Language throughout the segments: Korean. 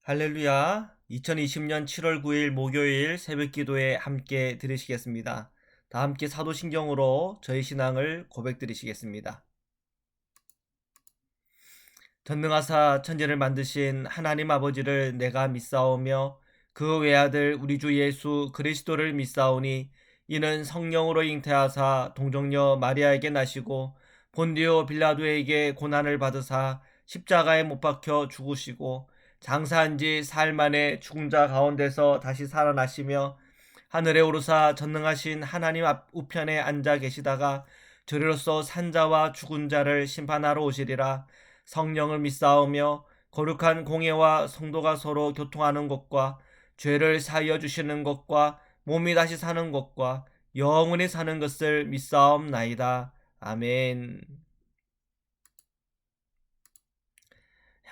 할렐루야. 2020년 7월 9일 목요일 새벽 기도에 함께 들으시겠습니다. 다 함께 사도신경으로 저희 신앙을 고백드리시겠습니다. 전능하사 천지를 만드신 하나님 아버지를 내가 믿사오며 그 외아들 우리 주 예수 그리스도를 믿사오니 이는 성령으로 잉태하사 동정녀 마리아에게 나시고 본디오 빌라도에게 고난을 받으사 십자가에 못 박혀 죽으시고 장사한 지 사흘 만에 죽은 자 가운데서 다시 살아나시며 하늘에 오르사 전능하신 하나님 우편에 앉아 계시다가 저리로서 산자와 죽은 자를 심판하러 오시리라. 성령을 믿사오며 거룩한 공예와 성도가 서로 교통하는 것과 죄를 사하여 주시는 것과 몸이 다시 사는 것과 영원히 사는 것을 믿사옵나이다. 아멘.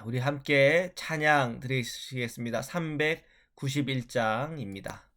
우리 함께 찬양 드리시겠습니다. 391장입니다.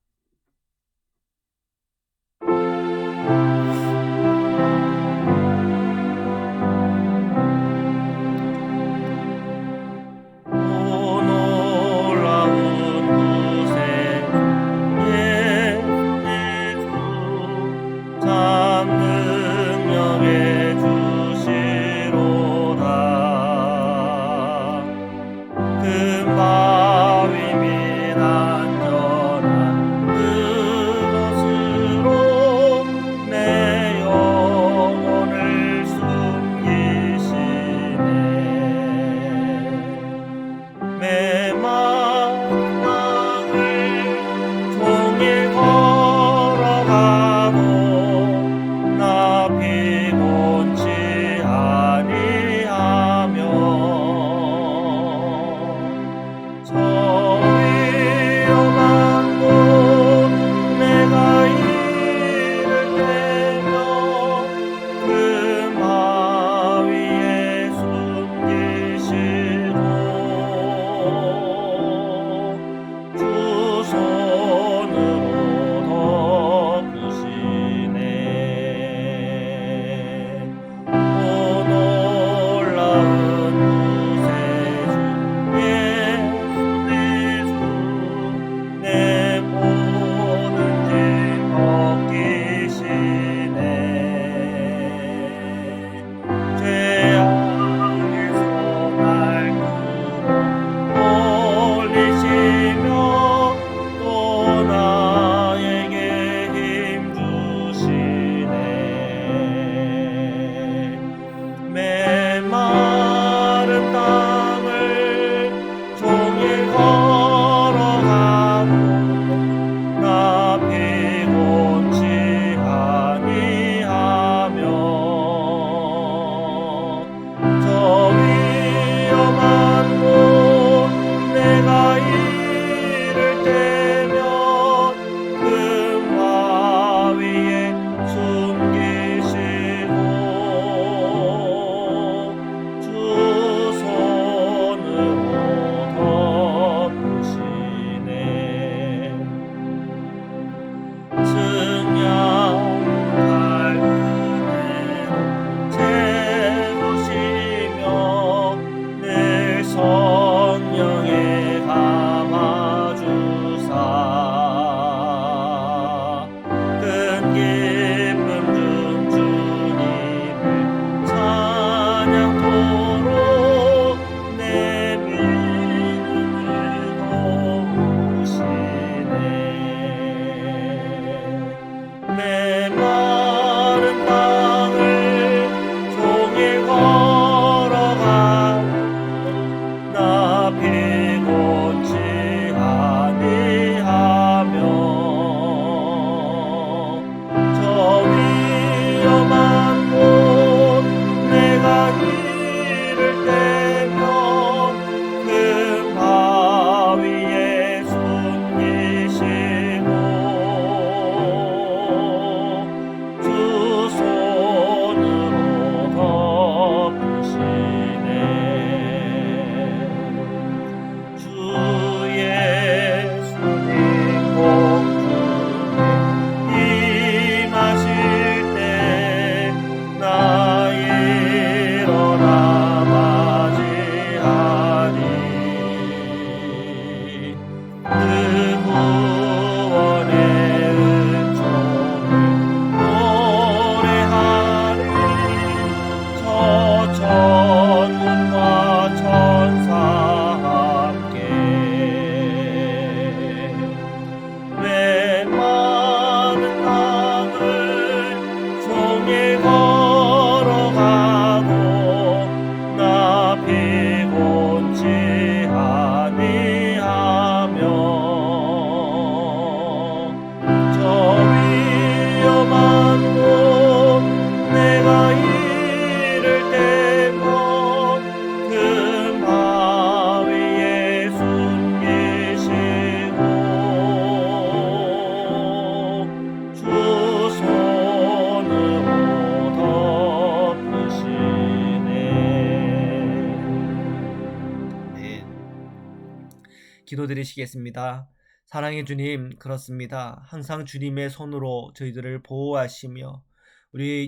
기도드리시겠습니다. 사랑의 주님, 그렇습니다. 항상 주님의 손으로 저희들을 보호하시며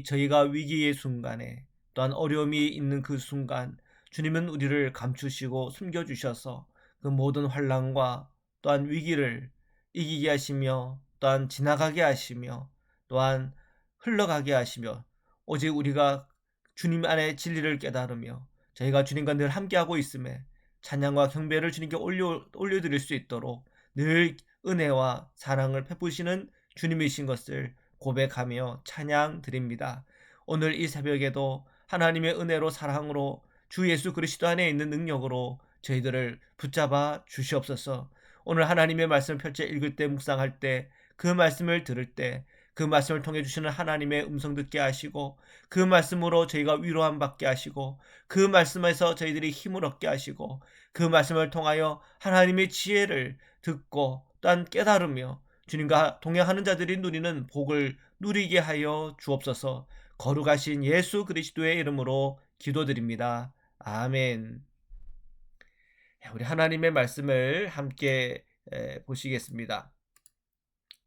저희가 위기의 순간에 또한 어려움이 있는 그 순간 주님은 우리를 감추시고 숨겨주셔서 그 모든 환난과 또한 위기를 이기게 하시며 또한 지나가게 하시며 또한 흘러가게 하시며 오직 우리가 주님 안에 진리를 깨달으며 저희가 주님과 늘 함께하고 있음에 찬양과 경배를 주님께 올려드릴 수 있도록 늘 은혜와 사랑을 베푸시는 주님이신 것을 고백하며 찬양 드립니다. 오늘 이 새벽에도 하나님의 은혜로 사랑으로 주 예수 그리스도 안에 있는 능력으로 저희들을 붙잡아 주시옵소서. 오늘 하나님의 말씀을 펼쳐 읽을 때 묵상할 때 그 말씀을 들을 때 그 말씀을 통해 주시는 하나님의 음성 듣게 하시고 그 말씀으로 저희가 위로함 받게 하시고 그 말씀에서 저희들이 힘을 얻게 하시고 그 말씀을 통하여 하나님의 지혜를 듣고 또한 깨달으며 주님과 동행하는 자들이 누리는 복을 누리게 하여 주옵소서. 거룩하신 예수 그리스도의 이름으로 기도드립니다. 아멘. 우리 하나님의 말씀을 함께 보시겠습니다.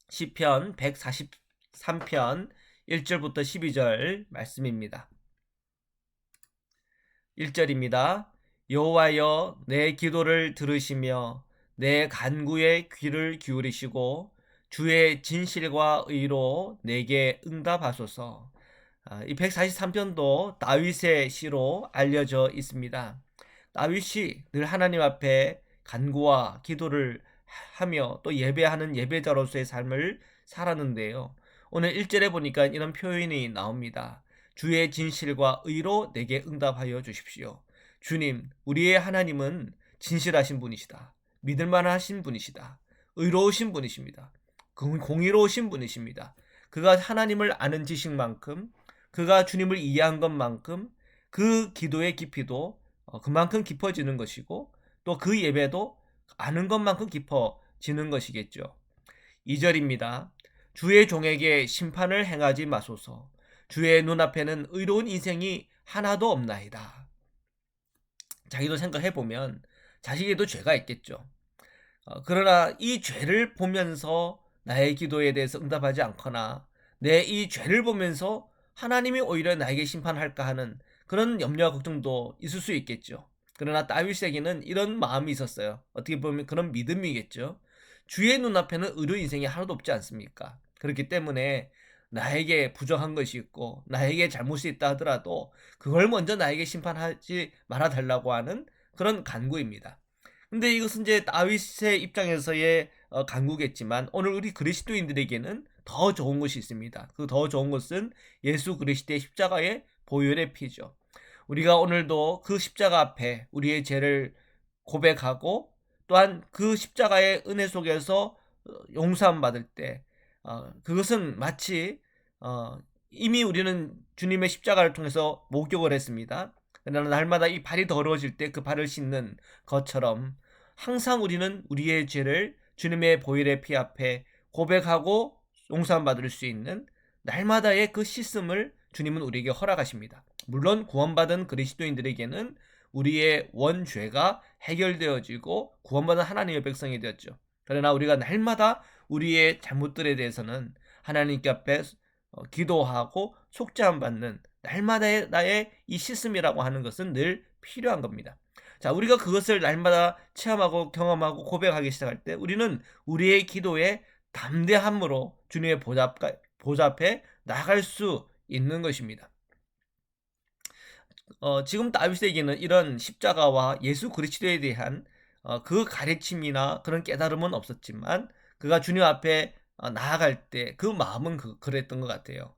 시편 143편 1절부터 12절 말씀입니다. 1절입니다. 여호와여, 내 기도를 들으시며 내 간구에 귀를 기울이시고 주의 진실과 의로 내게 응답하소서. 이 143편도 다윗의 시로 알려져 있습니다. 다윗이 늘 하나님 앞에 간구와 기도를 하며 또 예배하는 예배자로서의 삶을 살았는데요. 오늘 1절에 보니까 이런 표현이 나옵니다. 주의 진실과 의로 내게 응답하여 주십시오. 주님, 우리의 하나님은 진실하신 분이시다. 믿을만하신 분이시다. 의로우신 분이십니다. 공의로우신 분이십니다. 그가 하나님을 아는 지식만큼, 그가 주님을 이해한 것만큼 그 기도의 깊이도 그만큼 깊어지는 것이고 또 그 예배도 아는 것만큼 깊어지는 것이겠죠. 2절입니다. 주의 종에게 심판을 행하지 마소서. 주의 눈앞에는 의로운 인생이 하나도 없나이다. 자기도 생각해보면 자식에도 죄가 있겠죠. 그러나 이 죄를 보면서 나의 기도에 대해서 응답하지 않거나 내 이 죄를 보면서 하나님이 오히려 나에게 심판할까 하는 그런 염려와 걱정도 있을 수 있겠죠. 그러나 다윗에게는 이런 마음이 있었어요. 어떻게 보면 그런 믿음이겠죠. 주의 눈앞에는 의로운 인생이 하나도 없지 않습니까? 그렇기 때문에 나에게 부정한 것이 있고 나에게 잘못이 있다 하더라도 그걸 먼저 나에게 심판하지 말아달라고 하는 그런 간구입니다. 근데 이것은 이제 다윗의 입장에서의 간구겠지만 오늘 우리 그리스도인들에게는 더 좋은 것이 있습니다. 그 더 좋은 것은 예수 그리스도의 십자가의 보혈의 피죠. 우리가 오늘도 그 십자가 앞에 우리의 죄를 고백하고 또한 그 십자가의 은혜 속에서 용서함 받을 때 그것은 마치 이미 우리는 주님의 십자가를 통해서 목욕을 했습니다. 그러나 날마다 이 발이 더러워질 때 그 발을 씻는 것처럼 항상 우리는 우리의 죄를 주님의 보혈의 피 앞에 고백하고 용서함 받을 수 있는 날마다의 그 씻음을 주님은 우리에게 허락하십니다. 물론 구원받은 그리스도인들에게는 우리의 원죄가 해결되어지고 구원받은 하나님의 백성이 되었죠. 그러나 우리가 날마다 우리의 잘못들에 대해서는 하나님께 앞에 기도하고 속죄함 받는 날마다의 나의 이 씻음이라고 하는 것은 늘 필요한 겁니다. 자, 우리가 그것을 날마다 체험하고 경험하고 고백하기 시작할 때 우리는 우리의 기도에 담대함으로 주님의 보좌 앞에 나갈 수 있는 것입니다. 지금 다윗에게는 이런 십자가와 예수 그리스도에 대한 그 가르침이나 그런 깨달음은 없었지만 그가 주님 앞에 나아갈 때 그 마음은 그랬던 것 같아요.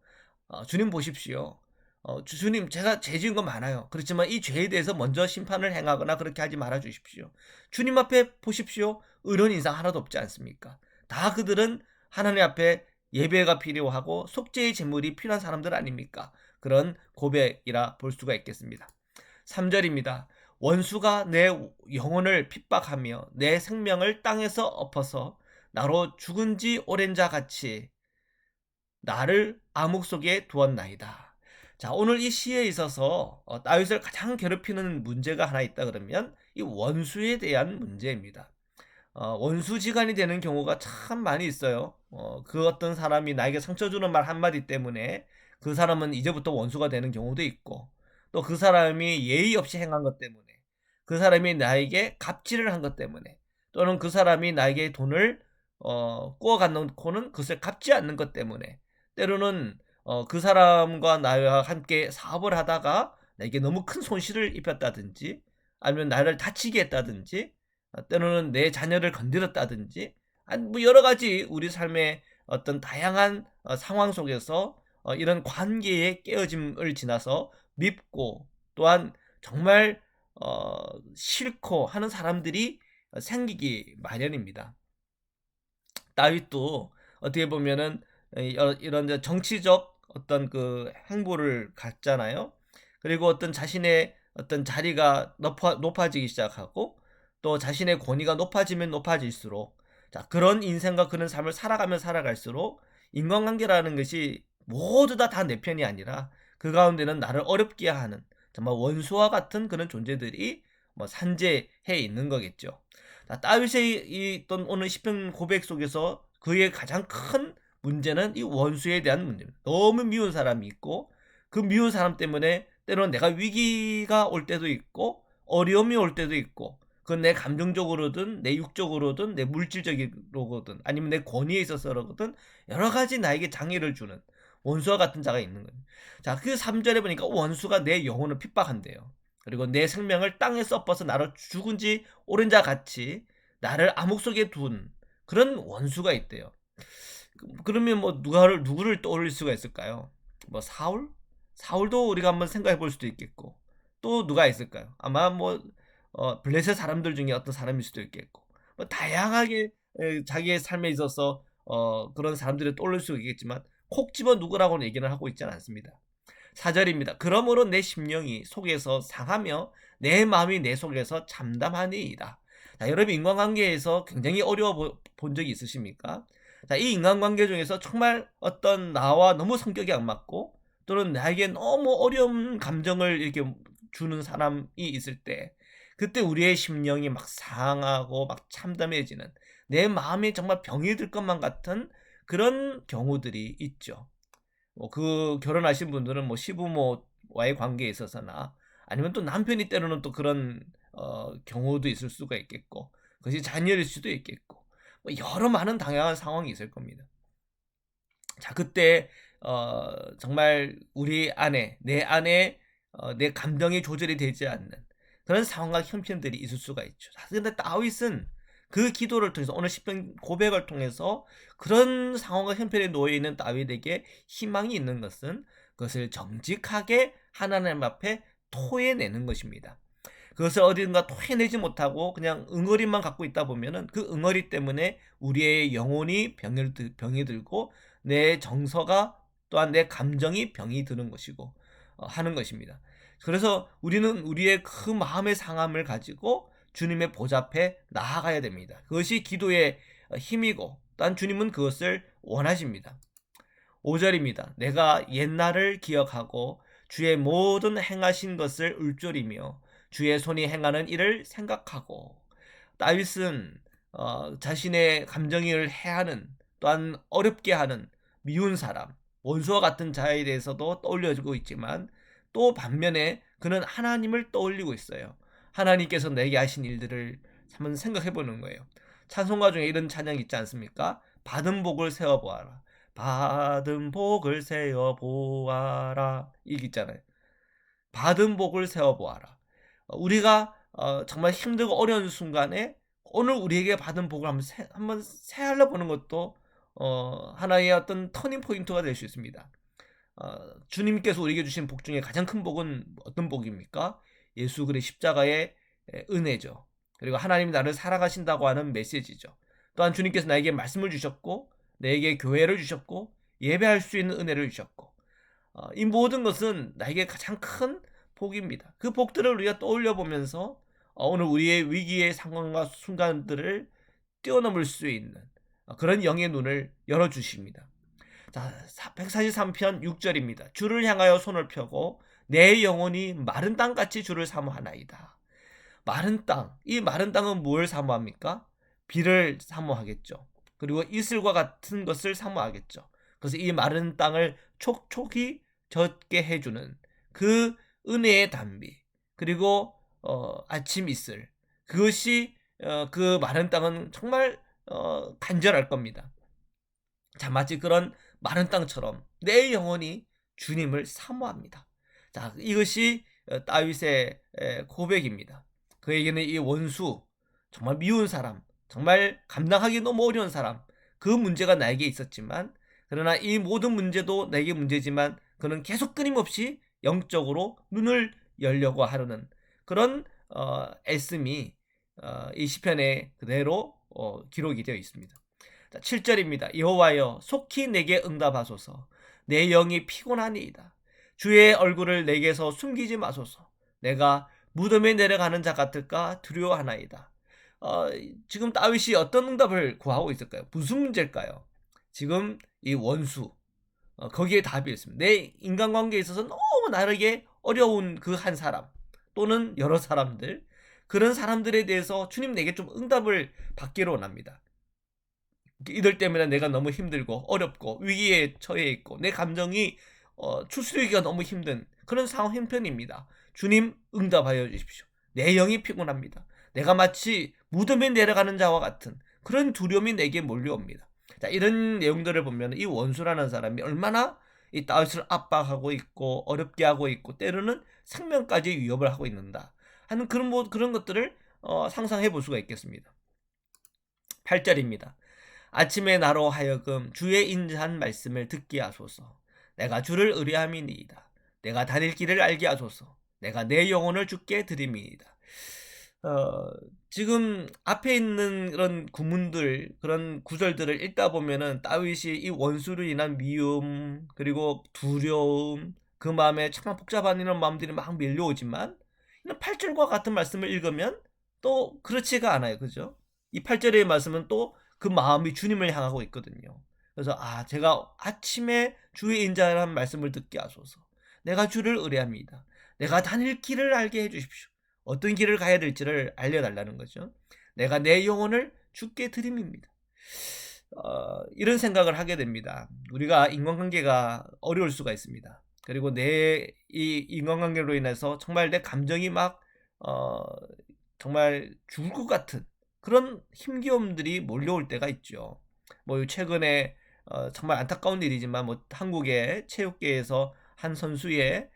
주님 보십시오. 주님, 제가 죄 지은 거 많아요. 그렇지만 이 죄에 대해서 먼저 심판을 행하거나 그렇게 하지 말아 주십시오. 주님 앞에 보십시오. 의로운 인상 하나도 없지 않습니까? 다 그들은 하나님 앞에 예배가 필요하고 속죄의 제물이 필요한 사람들 아닙니까? 그런 고백이라 볼 수가 있겠습니다. 3절입니다. 원수가 내 영혼을 핍박하며 내 생명을 땅에서 엎어서 나로 죽은 지 오랜 자 같이 나를 암흑 속에 두었나이다. 자, 오늘 이 시에 있어서 다윗을 가장 괴롭히는 문제가 하나 있다 그러면 이 원수에 대한 문제입니다. 원수지간이 되는 경우가 참 많이 있어요. 그 어떤 사람이 나에게 상처 주는 말 한마디 때문에 그 사람은 이제부터 원수가 되는 경우도 있고, 또 그 사람이 예의 없이 행한 것 때문에, 그 사람이 나에게 갑질을 한 것 때문에, 또는 그 사람이 나에게 돈을 꾸어가 놓고는 그것을 갚지 않는 것 때문에, 때로는 그 사람과 나와 함께 사업을 하다가 나에게 너무 큰 손실을 입혔다든지, 아니면 나를 다치게 했다든지, 때로는 내 자녀를 건드렸다든지, 아니 뭐 여러 가지 우리 삶의 어떤 다양한 상황 속에서 이런 관계의 깨어짐을 지나서 밉고, 또한 정말 싫고 하는 사람들이 생기기 마련입니다. 다윗도 어떻게 보면은 이런 정치적 어떤 그 행보를 갖잖아요. 그리고 어떤 자신의 어떤 자리가 높아지기 시작하고, 또 자신의 권위가 높아지면 높아질수록, 자, 그런 인생과 그런 삶을 살아가면 살아갈수록 인간관계라는 것이 모두 다 내 편이 아니라 그 가운데는 나를 어렵게 하는 정말 원수와 같은 그런 존재들이 뭐 산재해 있는 거겠죠. 다윗의 있던 오늘 시편 고백 속에서 그의 가장 큰 문제는 이 원수에 대한 문제입니다. 너무 미운 사람이 있고, 그 미운 사람 때문에 때로는 내가 위기가 올 때도 있고, 어려움이 올 때도 있고, 그건 내 감정적으로든 내 육적으로든 내 물질적으로든 아니면 내 권위에 있어서거든 여러 가지 나에게 장애를 주는 원수와 같은 자가 있는 거예요. 자, 그 3절에 보니까 원수가 내 영혼을 핍박한대요. 그리고 내 생명을 땅에 썩어서 나로 죽은 지 오랜 자 같이 나를 암흑 속에 둔 그런 원수가 있대요. 그러면 뭐 누구를 떠올릴 수가 있을까요? 뭐 사울? 사울도 우리가 한번 생각해 볼 수도 있겠고, 또 누가 있을까요? 아마 뭐 블레셋 사람들 중에 어떤 사람일 수도 있겠고, 뭐 다양하게 자기의 삶에 있어서 그런 사람들을 떠올릴 수 있겠지만 콕 집어 누구라고는 얘기를 하고 있지는 않습니다. 4절입니다. 그러므로 내 심령이 속에서 상하며 내 마음이 내 속에서 참담하니이다. 자, 여러분 인간관계에서 굉장히 어려워 본 적이 있으십니까? 자, 이 인간관계 중에서 정말 어떤 나와 너무 성격이 안 맞고, 또는 나에게 너무 어려운 감정을 이렇게 주는 사람이 있을 때, 그때 우리의 심령이 막 상하고 막 참담해지는, 내 마음이 정말 병이 들 것만 같은 그런 경우들이 있죠. 그 결혼하신 분들은 뭐 시부모와의 관계에 있어서나, 아니면 또 남편이 때로는 또 그런 경우도 있을 수가 있겠고, 그것이 자녀일 수도 있겠고, 뭐 여러 많은 다양한 상황이 있을 겁니다. 자, 그때 정말 우리 안에 내 안에 내 감정이 조절이 되지 않는 그런 상황과 형편들이 있을 수가 있죠. 근데 다윗은 그 기도를 통해서, 오늘 시편 고백을 통해서 그런 상황과 형편에 놓여 있는 다윗에게 희망이 있는 것은 그것을 정직하게 하나님 앞에 토해내는 것입니다. 그것을 어딘가 토해내지 못하고 그냥 응어리만 갖고 있다 보면은 그 응어리 때문에 우리의 영혼이 병이 들고, 내 정서가 또한 내 감정이 병이 드는 것이고 하는 것입니다. 그래서 우리는 우리의 그 마음의 상함을 가지고 주님의 보좌 앞에 나아가야 됩니다. 그것이 기도의 힘이고, 또한 주님은 그것을 원하십니다. 5절입니다. 내가 옛날을 기억하고 주의 모든 행하신 것을 울졸이며 주의 손이 행하는 일을 생각하고. 다윗은 자신의 감정을 해하는, 또한 어렵게 하는 미운 사람, 원수와 같은 자에 대해서도 떠올려주고 있지만, 또 반면에 그는 하나님을 떠올리고 있어요. 하나님께서 내게 하신 일들을 한번 생각해 보는 거예요. 찬송가 중에 이런 찬양이 있지 않습니까? 받은 복을 세어보아라. 받은 복을 세어보아라. 이게 있잖아요. 받은 복을 세어보아라. 우리가 정말 힘들고 어려운 순간에 오늘 우리에게 받은 복을 한번 새알려 보는 것도 하나의 어떤 터닝 포인트가 될 수 있습니다. 주님께서 우리에게 주신 복 중에 가장 큰 복은 어떤 복입니까? 예수 그리스도의 십자가의 은혜죠. 그리고 하나님이 나를 사랑하신다고 하는 메시지죠. 또한 주님께서 나에게 말씀을 주셨고, 내게 교회를 주셨고, 예배할 수 있는 은혜를 주셨고, 이 모든 것은 나에게 가장 큰 복입니다. 그 복들을 우리가 떠올려 보면서 오늘 우리의 위기의 상황과 순간들을 뛰어넘을 수 있는 그런 영의 눈을 열어주십니다. 자, 143편 6절입니다. 주를 향하여 손을 펴고 내 영혼이 마른 땅같이 주를 사모하나이다. 마른 땅, 이 마른 땅은 뭘 사모합니까? 비를 사모하겠죠. 그리고 이슬과 같은 것을 사모하겠죠. 그래서 이 마른 땅을 촉촉히 젖게 해주는 그 은혜의 단비, 그리고 아침 이슬, 그것이 그 마른 땅은 정말 간절할 겁니다. 자, 마치 그런 마른 땅처럼 내 영혼이 주님을 사모합니다. 자, 이것이 다윗의 고백입니다. 그에게는 이 원수, 정말 미운 사람, 정말 감당하기 너무 어려운 사람, 그 문제가 나에게 있었지만, 그러나 이 모든 문제도 내게 문제지만 그는 계속 끊임없이 영적으로 눈을 열려고 하려는 그런 애씀이 이 시편에 그대로 기록이 되어 있습니다. 7절입니다. 여호와여 속히 내게 응답하소서. 내 영이 피곤하니이다. 주의 얼굴을 내게서 숨기지 마소서. 내가 무덤에 내려가는 자 같을까 두려워하나이다. 지금 다윗이 어떤 응답을 구하고 있을까요? 무슨 문제일까요? 지금 이 원수, 거기에 답이 있습니다. 내 인간관계에 있어서 너무 나르게 어려운 그 한 사람 또는 여러 사람들, 그런 사람들에 대해서 주님 내게 좀 응답을 받기를 원합니다. 이들 때문에 내가 너무 힘들고 어렵고 위기에 처해 있고 내 감정이 추스르기가 너무 힘든 그런 상황 형편입니다. 주님 응답하여 주십시오. 내 영이 피곤합니다. 내가 마치 무덤에 내려가는 자와 같은 그런 두려움이 내게 몰려옵니다. 자, 이런 내용들을 보면 이 원수라는 사람이 얼마나 이 다윗을 압박하고 있고 어렵게 하고 있고 때로는 생명까지 위협을 하고 있는다 하는 그런 것들을 상상해 볼 수가 있겠습니다. 8절입니다. 아침에 나로 하여금 주의 인자한 말씀을 듣게 하소서. 내가 주를 의뢰함이니이다. 내가 다닐 길을 알게 하소서. 내가 내 영혼을 주께 드림이니이다. 지금 앞에 있는 그런 구문들, 그런 구절들을 읽다 보면은 다윗이 이 원수로 인한 미움, 그리고 두려움, 그 마음에 참 복잡한 이런 마음들이 막 밀려오지만, 8절과 같은 말씀을 읽으면 또 그렇지가 않아요. 그죠? 이 8절의 말씀은 또 그 마음이 주님을 향하고 있거든요. 그래서 제가 아침에 주의 인자라는 말씀을 듣게 하소서. 내가 주를 의뢰합니다. 내가 다닐 길을 알게 해주십시오. 어떤 길을 가야 될지를 알려달라는 거죠. 내가 내 영혼을 주께 드림입니다. 이런 생각을 하게 됩니다. 우리가 인간관계가 어려울 수가 있습니다. 그리고 내 이 인간관계로 인해서 정말 내 감정이 막 정말 죽을 것 같은 그런 힘겨움들이 몰려올 때가 있죠. 뭐 최근에 정말 안타까운 일이지만 뭐 한국의 체육계에서 한 선수의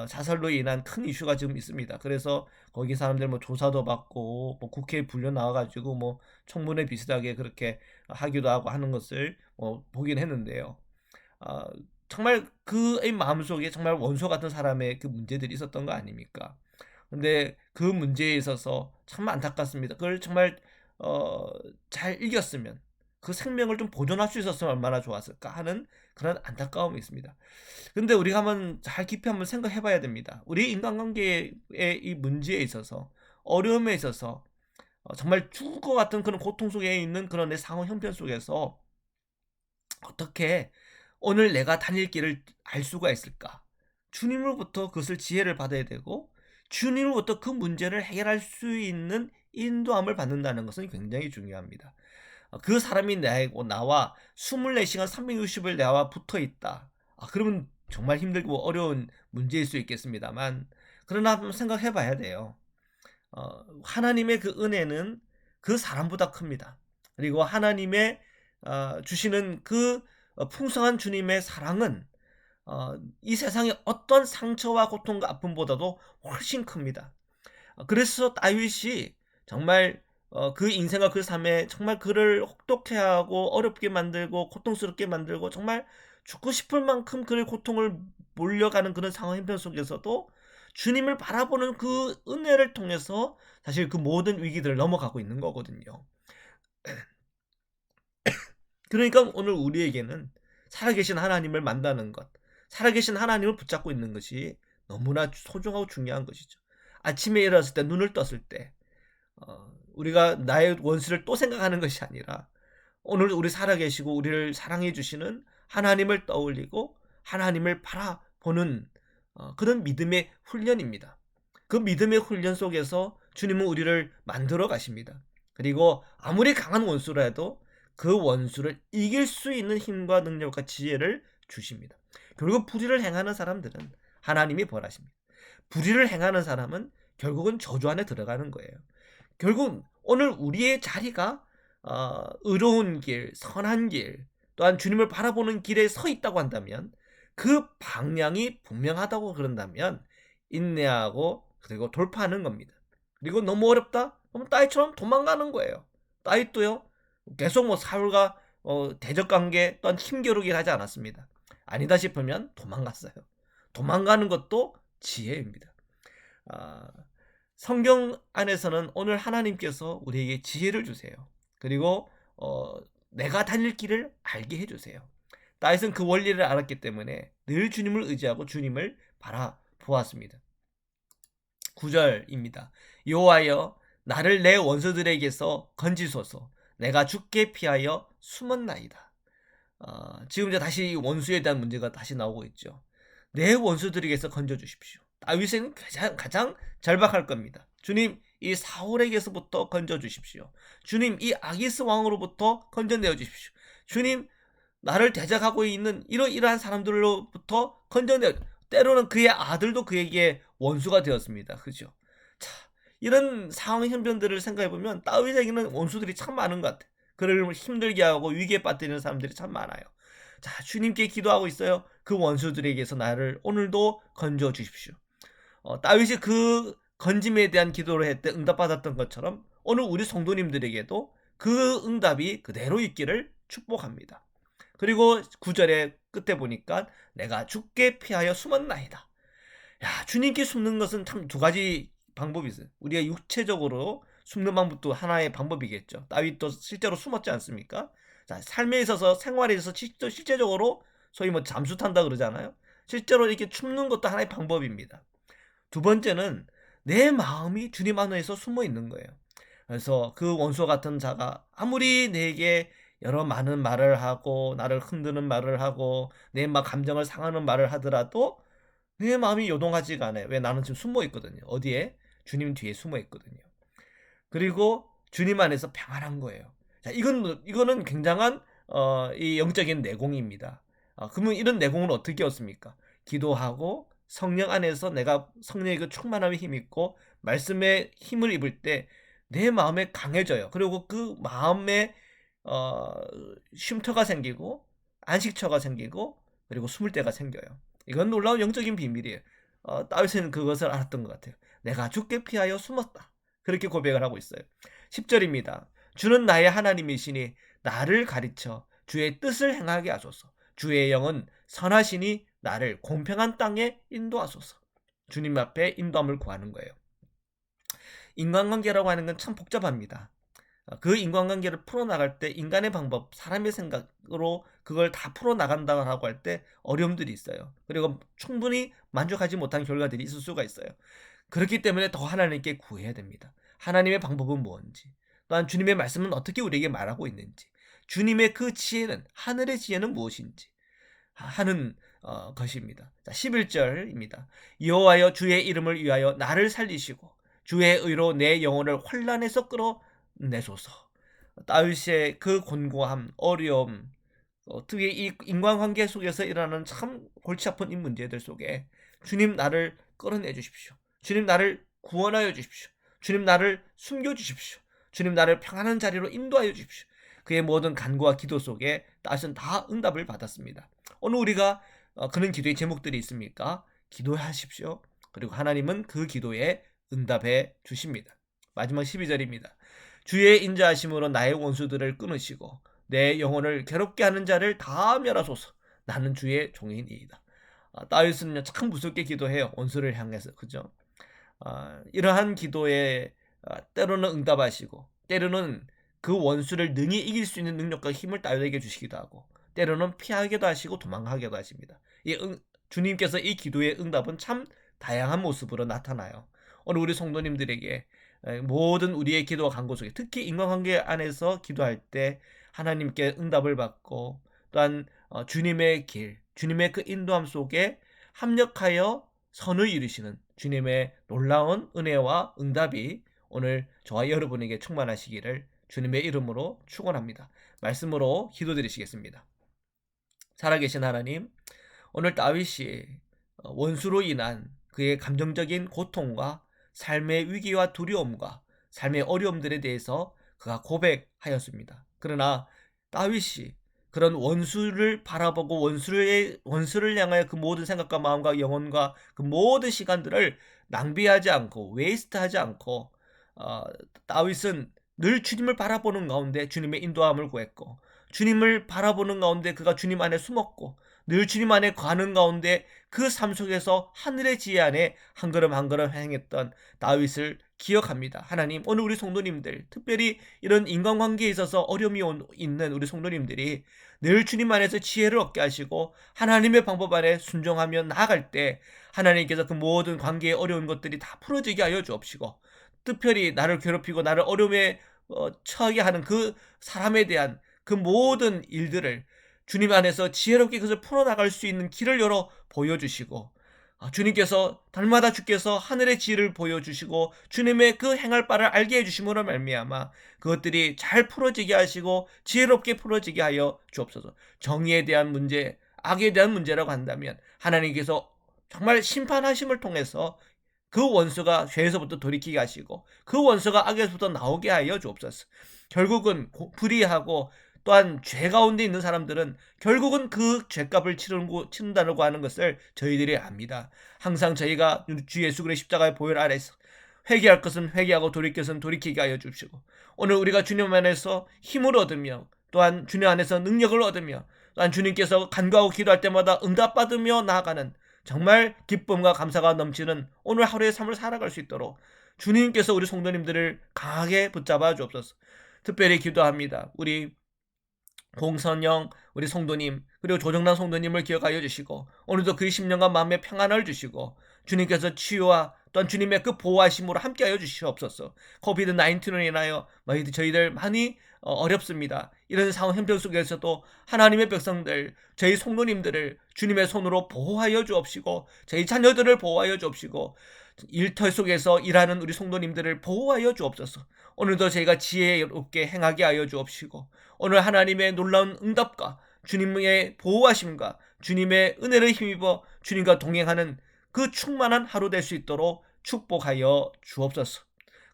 자살로 인한 큰 이슈가 지금 있습니다. 그래서 거기 사람들 뭐 조사도 받고 뭐 국회에 불려 나와가지고 뭐 청문회 비슷하게 그렇게 하기도 하고 하는 것을 보긴 했는데요. 정말 그의 마음속에 정말 원수 같은 사람의 그 문제들이 있었던 거 아닙니까? 근데 그 문제에 있어서 참 안타깝습니다. 그걸 정말 잘 이겼으면 그 생명을 좀 보존할 수 있었으면 얼마나 좋았을까 하는 그런 안타까움이 있습니다. 근데 우리가 한번 잘 깊이 한번 생각해 봐야 됩니다. 우리 인간관계의 이 문제에 있어서 어려움에 있어서 정말 죽을 것 같은 그런 고통 속에 있는 그런 내 상황 형편 속에서 어떻게 오늘 내가 다닐 길을 알 수가 있을까? 주님으로부터 그것을 지혜를 받아야 되고 주님으로부터 그 문제를 해결할 수 있는 인도함을 받는다는 것은 굉장히 중요합니다. 그 사람이 나와 24시간 360일 나와 붙어 있다. 그러면 정말 힘들고 어려운 문제일 수 있겠습니다만 그러나 한번 생각해 봐야 돼요. 하나님의 그 은혜는 그 사람보다 큽니다. 그리고 하나님의 주시는 그 풍성한 주님의 사랑은 이 세상의 어떤 상처와 고통과 아픔보다도 훨씬 큽니다. 그래서 다윗이 정말 그 인생과 그 삶에 정말 그를 혹독해 하고 어렵게 만들고 고통스럽게 만들고 정말 죽고 싶을 만큼 그의 고통을 몰려가는 그런 상황 형편 속에서도 주님을 바라보는 그 은혜를 통해서 사실 그 모든 위기들을 넘어가고 있는 거거든요. 그러니까 오늘 우리에게는 살아계신 하나님을 만나는 것, 살아계신 하나님을 붙잡고 있는 것이 너무나 소중하고 중요한 것이죠. 아침에 일어났을 때, 눈을 떴을 때 우리가 나의 원수를 또 생각하는 것이 아니라 오늘 우리 살아계시고 우리를 사랑해 주시는 하나님을 떠올리고 하나님을 바라보는 그런 믿음의 훈련입니다. 그 믿음의 훈련 속에서 주님은 우리를 만들어 가십니다. 그리고 아무리 강한 원수라도 그 원수를 이길 수 있는 힘과 능력과 지혜를 주십니다. 결국 불의를 행하는 사람들은 하나님이 벌하십니다. 불의를 행하는 사람은 결국은 저주 안에 들어가는 거예요. 결국 오늘 우리의 자리가 의로운 길, 선한 길, 또한 주님을 바라보는 길에 서 있다고 한다면, 그 방향이 분명하다고 그런다면 인내하고 그리고 돌파하는 겁니다. 그리고 너무 어렵다? 그럼 따위처럼 도망가는 거예요. 따위도요, 계속 사울과 대적관계 또한 힘겨루기 하지 않았습니다. 아니다 싶으면 도망갔어요. 도망가는 것도 지혜입니다. 아, 성경 안에서는 오늘 하나님께서 우리에게 지혜를 주세요. 그리고 내가 다닐 길을 알게 해주세요. 다윗은 그 원리를 알았기 때문에 늘 주님을 의지하고 주님을 바라보았습니다. 9절입니다. 여호와여, 나를 내 원수들에게서 건지소서. 내가 죽게 피하여 숨었나이다. 지금 이제 다시 원수에 대한 문제가 다시 나오고 있죠. 내 원수들에게서 건져주십시오. 다윗은 가장 절박할 겁니다. 주님, 이 사울에게서부터 건져주십시오. 주님, 이 아기스 왕으로부터 건져내어 주십시오. 주님, 나를 대적하고 있는 이러한 사람들로부터 건져내어. 때로는 그의 아들도 그에게 원수가 되었습니다. 그죠? 자, 이런 상황 형편들을 생각해보면 다윗에게는 원수들이 참 많은 것 같아요. 그를 힘들게 하고 위기에 빠뜨리는 사람들이 참 많아요. 자, 주님께 기도하고 있어요. 그 원수들에게서 나를 오늘도 건져 주십시오. 다윗이 그 건짐에 대한 기도를 했을 때 응답받았던 것처럼 오늘 우리 성도님들에게도 그 응답이 그대로 있기를 축복합니다. 그리고 9절의 끝에 보니까 내가 죽게 피하여 숨었나이다. 야, 주님께 숨는 것은 참 두 가지 방법이 있어요. 우리가 육체적으로 숨는 방법도 하나의 방법이겠죠. 다윗도 실제로 숨었지 않습니까? 자, 삶에 있어서 생활에 있어서 실제적으로 소위 잠수 탄다 그러잖아요. 실제로 이렇게 숨는 것도 하나의 방법입니다. 두 번째는 내 마음이 주님 안에서 숨어 있는 거예요. 그래서 그 원수 같은 자가 아무리 내게 여러 많은 말을 하고 나를 흔드는 말을 하고 내 감정을 상하는 말을 하더라도 내 마음이 요동하지가 않아요. 왜? 나는 지금 숨어 있거든요. 어디에? 주님 뒤에 숨어 있거든요. 그리고 주님 안에서 평안한 거예요. 자, 이거는 굉장한 이 영적인 내공입니다. 그러면 이런 내공은 어떻게 얻습니까? 기도하고 성령 안에서 내가 성령의 그 충만함에 힘있고 말씀에 힘을 입을 때 내 마음에 강해져요. 그리고 그 마음에 쉼터가 생기고 안식처가 생기고 그리고 숨을 데가 생겨요. 이건 놀라운 영적인 비밀이에요. 다윗은 그것을 알았던 것 같아요. 내가 죽게 피하여 숨었다. 그렇게 고백을 하고 있어요. 10절입니다. 주는 나의 하나님이시니 나를 가르쳐 주의 뜻을 행하게 하소서. 주의 영은 선하시니 나를 공평한 땅에 인도하소서. 주님 앞에 인도함을 구하는 거예요. 인간관계라고 하는 건 참 복잡합니다. 그 인간관계를 풀어나갈 때 인간의 방법, 사람의 생각으로 그걸 다 풀어나간다고 할 때 어려움들이 있어요. 그리고 충분히 만족하지 못한 결과들이 있을 수가 있어요. 그렇기 때문에 더 하나님께 구해야 됩니다. 하나님의 방법은 뭔지, 또한 주님의 말씀은 어떻게 우리에게 말하고 있는지, 주님의 그 지혜는, 하늘의 지혜는 무엇인지 하는 것입니다. 자, 11절입니다. 여호와여, 주의 이름을 위하여 나를 살리시고 주의 의로 내 영혼을 환난에서 끌어내소서. 다윗의 그 곤고함, 어려움, 특히 이 인간관계 속에서 일어나는 참 골치 아픈 이 문제들 속에 주님 나를 끌어내 주십시오. 주님 나를 구원하여 주십시오. 주님 나를 숨겨 주십시오. 주님 나를 평안한 자리로 인도하여 주십시오. 그의 모든 간구와 기도 속에 다윗은 다 응답을 받았습니다. 오늘 우리가 그런 기도의 제목들이 있습니까? 기도하십시오. 그리고 하나님은 그 기도에 응답해 주십니다. 마지막 12절입니다. 주의 인자하심으로 나의 원수들을 끊으시고 내 영혼을 괴롭게 하는 자를 다 멸하소서. 나는 주의 종이니이다. 다윗은 참 무섭게 기도해요. 원수를 향해서. 그죠? 이러한 기도에 때로는 응답하시고 때로는 그 원수를 능히 이길 수 있는 능력과 힘을 다윗에게 주시기도 하고 때로는 피하기도 하시고 도망가기도 하십니다. 주님께서 이 기도의 응답은 참 다양한 모습으로 나타나요. 오늘 우리 성도님들에게 모든 우리의 기도와 간구 속에 특히 인간관계 안에서 기도할 때 하나님께 응답을 받고 또한 주님의 길, 주님의 그 인도함 속에 합력하여 선을 이루시는 주님의 놀라운 은혜와 응답이 오늘 저와 여러분에게 충만하시기를 주님의 이름으로 축원합니다. 말씀으로 기도드리시겠습니다. 살아계신 하나님, 오늘 다윗이 원수로 인한 그의 감정적인 고통과 삶의 위기와 두려움과 삶의 어려움들에 대해서 그가 고백하였습니다. 그러나 다윗이 그런 원수를 바라보고 원수를 향하여 그 모든 생각과 마음과 영혼과 그 모든 시간들을 낭비하지 않고 웨이스트하지 않고 어, 다윗은 늘 주님을 바라보는 가운데 주님의 인도함을 구했고, 주님을 바라보는 가운데 그가 주님 안에 숨었고, 늘 주님 안에 가는 가운데 그 삶 속에서 하늘의 지혜 안에 한 걸음 한 걸음 행했던 다윗을 기억합니다. 하나님, 오늘 우리 성도님들, 특별히 이런 인간관계에 있어서 어려움이 있는 우리 성도님들이 늘 주님 안에서 지혜를 얻게 하시고 하나님의 방법 안에 순종하며 나아갈 때 하나님께서 그 모든 관계의 어려운 것들이 다 풀어지게 하여 주옵시고, 특별히 나를 괴롭히고 나를 어려움에 처하게 하는 그 사람에 대한 그 모든 일들을 주님 안에서 지혜롭게 그것을 풀어나갈 수 있는 길을 열어 보여주시고, 주님께서 달마다 주께서 하늘의 지혜를 보여주시고 주님의 그 행할 바를 알게 해주심으로 말미암아 그것들이 잘 풀어지게 하시고 지혜롭게 풀어지게 하여 주옵소서. 정의에 대한 문제, 악에 대한 문제라고 한다면 하나님께서 정말 심판하심을 통해서 그 원수가 죄에서부터 돌이키게 하시고 그 원수가 악에서부터 나오게 하여 주옵소서. 결국은 불의하고 또한 죄 가운데 있는 사람들은 결국은 그 죄값을 치른다고 하는 것을 저희들이 압니다. 항상 저희가 주 예수 그리스도의 십자가의 보혈 아래서 회개할 것은 회개하고 돌이킬 것은 돌이키게 하여 주시고, 오늘 우리가 주님 안에서 힘을 얻으며 또한 주님 안에서 능력을 얻으며 또한 주님께서 간구하고 기도할 때마다 응답받으며 나아가는 정말 기쁨과 감사가 넘치는 오늘 하루의 삶을 살아갈 수 있도록 주님께서 우리 성도님들을 강하게 붙잡아 주옵소서. 특별히 기도합니다. 우리 공선영 우리 성도님, 그리고 조정란 성도님을 기억하여 주시고 오늘도 그 10년간 마음의 평안을 주시고 주님께서 치유와 또한 주님의 그 보호하심으로 함께하여 주시옵소서. 코비드 19으로 인하여 저희들 많이 어렵습니다. 이런 상황 형편 속에서도 하나님의 백성들, 저희 성도님들을 주님의 손으로 보호하여 주옵시고 저희 자녀들을 보호하여 주옵시고 일터 속에서 일하는 우리 성도님들을 보호하여 주옵소서. 오늘도 저희가 지혜롭게 행하게 하여 주옵시고 오늘 하나님의 놀라운 응답과 주님의 보호하심과 주님의 은혜를 힘입어 주님과 동행하는 그 충만한 하루 될 수 있도록 축복하여 주옵소서.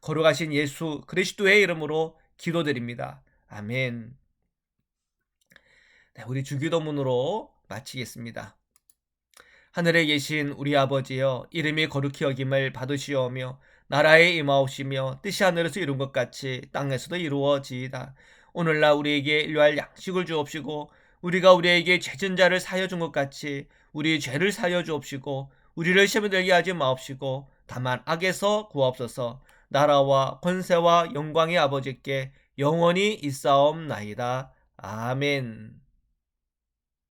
거룩하신 예수 그리스도의 이름으로 기도드립니다. 아멘. 네, 우리 주기도문으로 마치겠습니다. 하늘에 계신 우리 아버지여, 이름이 거룩히 여김을 받으시오며 나라에 임하옵시며 뜻이 하늘에서 이룬 것 같이 땅에서도 이루어지이다. 오늘날 우리에게 일용할 양식을 주옵시고 우리가 우리에게 죄진 자를 사하여 준 것 같이 우리 죄를 사하여 주옵시고 우리를 시험에 들게 하지 마옵시고 다만 악에서 구하옵소서. 나라와 권세와 영광의 아버지께 영원히 있사옵나이다. 아멘.